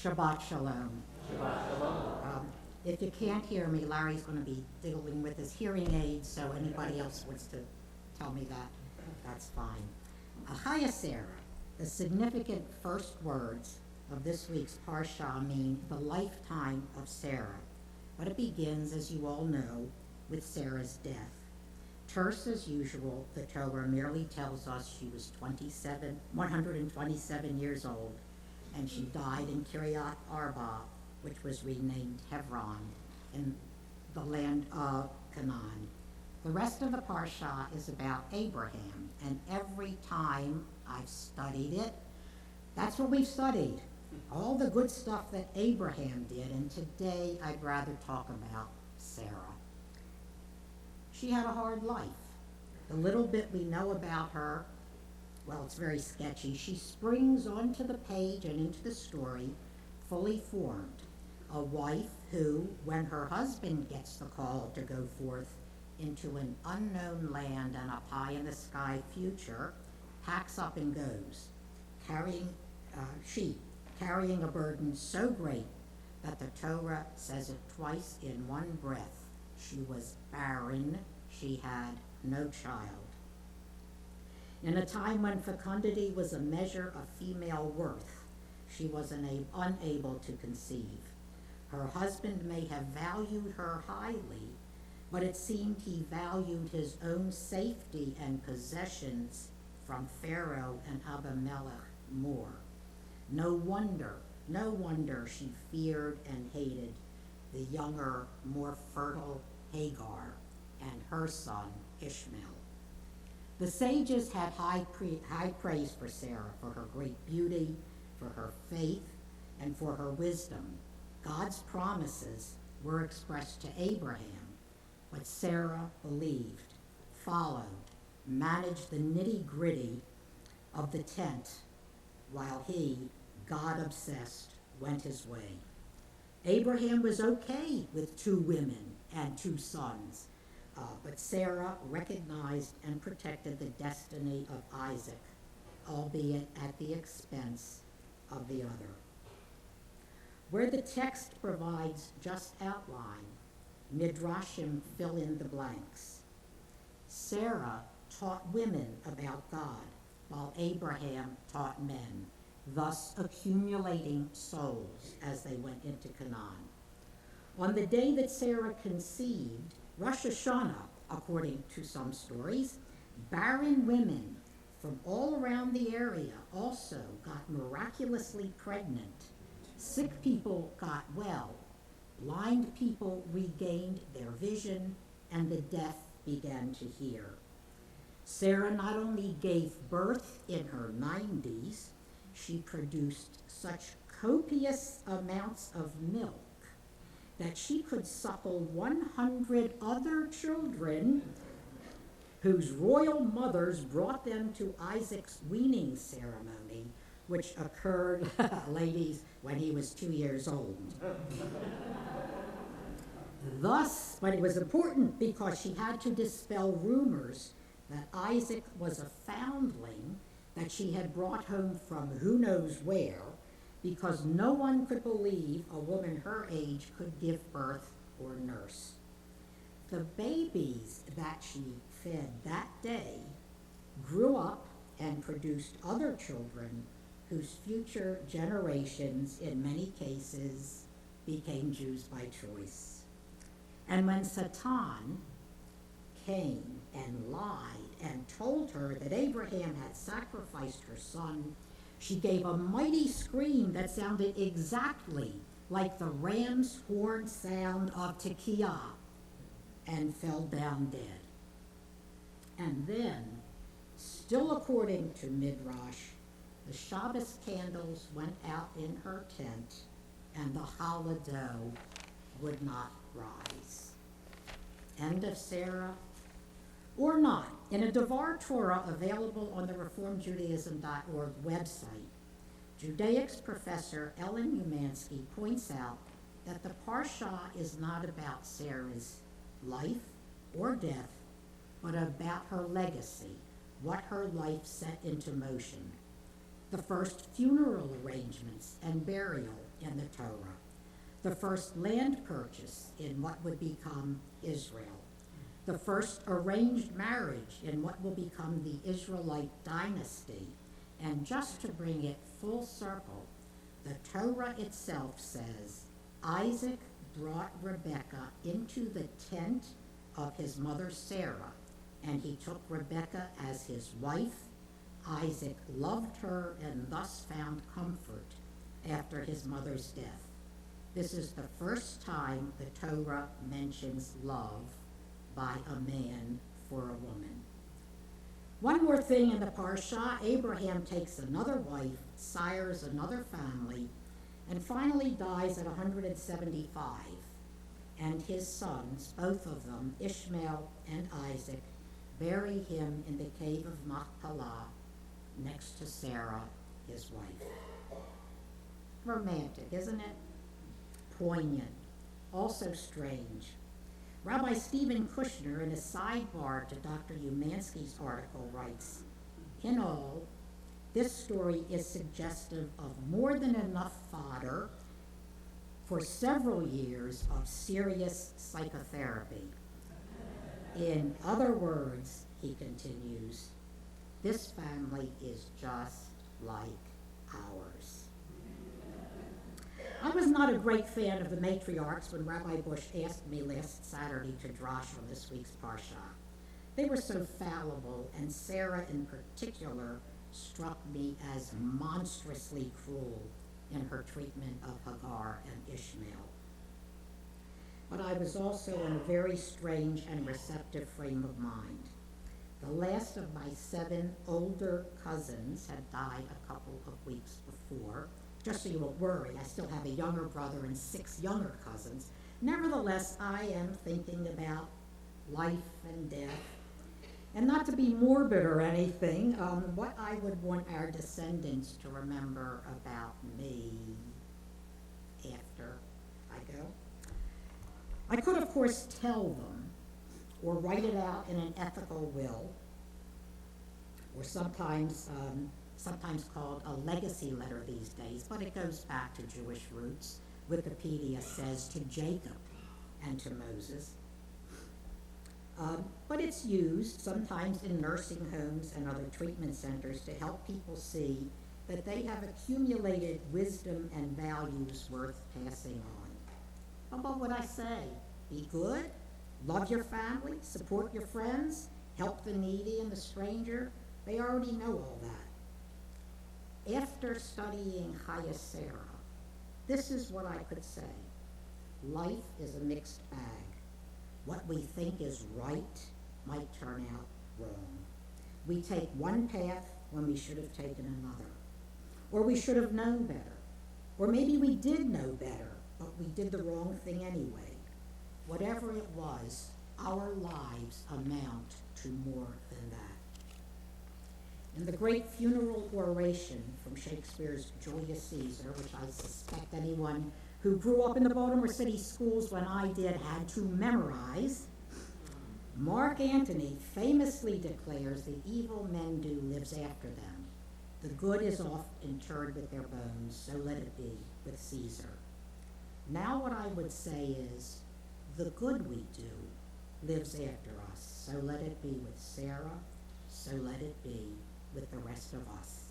Shabbat Shalom. Shabbat Shalom. If you can't hear me, Larry's going to be dealing with his hearing aids, so anybody else wants to tell me that, that's fine. Ahaya Sarah, the significant first words of this week's Parsha mean the lifetime of Sarah, but it begins, as you all know, with Sarah's death. Terse as usual, the Torah merely tells us she was 127 years old, and she died in Kiryat Arba, which was renamed Hebron, in the land of Canaan. The rest of the Parsha is about Abraham, and every time I've studied it, that's what we've studied. All the good stuff that Abraham did, and today I'd rather talk about Sarah. She had a hard life. The little bit we know about her, well, it's very sketchy. She springs onto the page and into the story fully formed. A wife who, when her husband gets the call to go forth into an unknown land and a pie-in-the-sky future, packs up and goes, carrying a burden so great that the Torah says it twice in one breath. She was barren, she had no child. In a time when fecundity was a measure of female worth, she was unable to conceive. Her husband may have valued her highly, but it seemed he valued his own safety and possessions from Pharaoh and Abimelech more. No wonder she feared and hated the younger, more fertile Hagar and her son Ishmael. The sages had high praise for Sarah for her great beauty, for her faith, and for her wisdom. God's promises were expressed to Abraham, but Sarah believed, followed, managed the nitty-gritty of the tent, while he, God-obsessed, went his way. Abraham was okay with 2 women and 2 sons, but Sarah recognized and protected the destiny of Isaac, albeit at the expense of the other. Where the text provides just outline, Midrashim fill in the blanks. Sarah taught women about God, while Abraham taught men, thus accumulating souls as they went into Canaan. On the day that Sarah conceived, Rosh Hashanah, according to some stories, barren women from all around the area also got miraculously pregnant. Sick people got well, blind people regained their vision, and the deaf began to hear. Sarah not only gave birth in her 90s, she produced such copious amounts of milk that she could suckle 100 other children whose royal mothers brought them to Isaac's weaning ceremony, which occurred, ladies, when he was 2 years old. Thus, but it was important because she had to dispel rumors that Isaac was a foundling that she had brought home from who knows where, because no one could believe a woman her age could give birth or nurse. The babies that she fed that day grew up and produced other children whose future generations, in many cases, became Jews by choice. And when Satan came and lied and told her that Abraham had sacrificed her son, she gave a mighty scream that sounded exactly like the ram's horn sound of Tekiah and fell down dead. And then, still according to Midrash, the Shabbos candles went out in her tent and the challah dough would not rise. End of Sarah? Or not. In a Devar Torah available on the reformedjudaism.org website, Judaics professor Ellen Umansky points out that the Parsha is not about Sarah's life or death, but about her legacy, what her life set into motion. the first funeral arrangements and burial in the Torah, the first land purchase in what would become Israel, the first arranged marriage in what will become the Israelite dynasty. And just to bring it full circle, the Torah itself says Isaac brought Rebekah into the tent of his mother Sarah, and he took Rebekah as his wife. Isaac loved her and thus found comfort after his mother's death. This is the first time the Torah mentions love by a man for a woman. One more thing in the Parsha, Abraham takes another wife, sires another family, and finally dies at 175. And his sons, both of them, Ishmael and Isaac, bury him in the cave of Machpelah next to Sarah, his wife. Romantic, isn't it? Poignant, also strange. Rabbi Stephen Kushner, in a sidebar to Dr. Umansky's article, writes, in all, this story is suggestive of more than enough fodder for several years of serious psychotherapy. In other words, he continues, this family is just like ours. I was not a great fan of the matriarchs when Rabbi Bush asked me last Saturday to drash on this week's Parsha. They were so fallible, and Sarah in particular struck me as monstrously cruel in her treatment of Hagar and Ishmael. But I was also in a very strange and receptive frame of mind. The last of my 7 older cousins had died a couple of weeks before. Just so you won't worry, I still have a younger brother and 6 younger cousins. Nevertheless, I am thinking about life and death. And not to be morbid or anything, what I would want our descendants to remember about me after I go. I could, of course, tell them, or write it out in an ethical will, or sometimes called a legacy letter these days, but it goes back to Jewish roots. Wikipedia says to Jacob and to Moses. But it's used sometimes in nursing homes and other treatment centers to help people see that they have accumulated wisdom and values worth passing on. But what would I say? Be good, love your family, support your friends, help the needy and the stranger. They already know all that. After studying Chaya Sarah, this is what I could say. Life is a mixed bag. What we think is right might turn out wrong. We take one path when we should have taken another. Or we should have known better. Or maybe we did know better, but we did the wrong thing anyway. Whatever it was, our lives amount to more than that. In the great funeral oration from Shakespeare's Julius Caesar, which I suspect anyone who grew up in the Baltimore City schools when I did had to memorize, Mark Antony famously declares the evil men do lives after them. The good is oft interred with their bones, so let it be with Caesar. Now what I would say is, the good we do lives after us, so let it be with Sarah, so let it be with the rest of us.